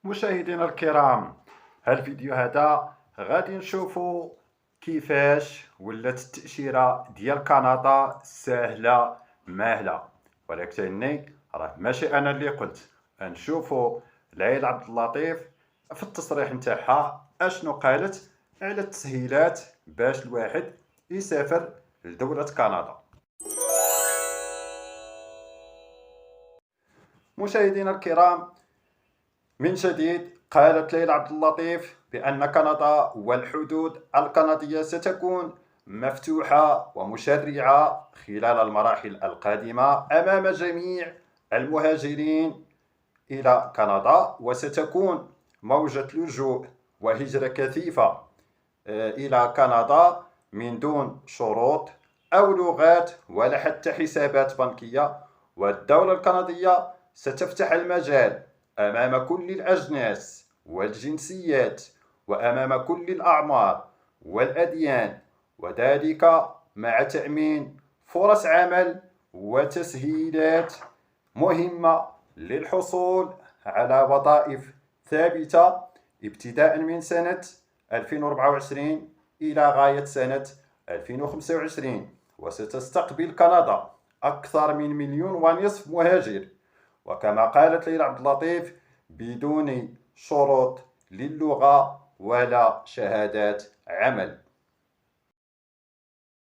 مشاهدينا الكرام، هالفيديو هذا غادي نشوفوا كيفاش ولات التأشيرة ديال كندا سهلة ماهلة. ولكن راه ماشي انا اللي قلت. نشوفوا العيد عبد اللطيف في التصريح نتاعها اشنو قالت على التسهيلات باش الواحد يسافر لدولة كندا. مشاهدينا الكرام، من جديد قالت ليلى عبد اللطيف بأن كندا والحدود الكندية ستكون مفتوحة ومشرعة خلال المراحل القادمة أمام جميع المهاجرين إلى كندا، وستكون موجة لجوء وهجرة كثيفة إلى كندا من دون شروط أو لغات ولا حتى حسابات بنكية. والدولة الكندية ستفتح المجال أمام كل الأجناس والجنسيات وأمام كل الأعمار والأديان، وذلك مع تأمين فرص عمل وتسهيلات مهمة للحصول على وظائف ثابتة ابتداء من سنة 2024 إلى غاية سنة 2025. وستستقبل كندا أكثر من 1.5 مليون مهاجر، وكما قالت ليلى عبد اللطيف بدون شروط للغة ولا شهادات عمل.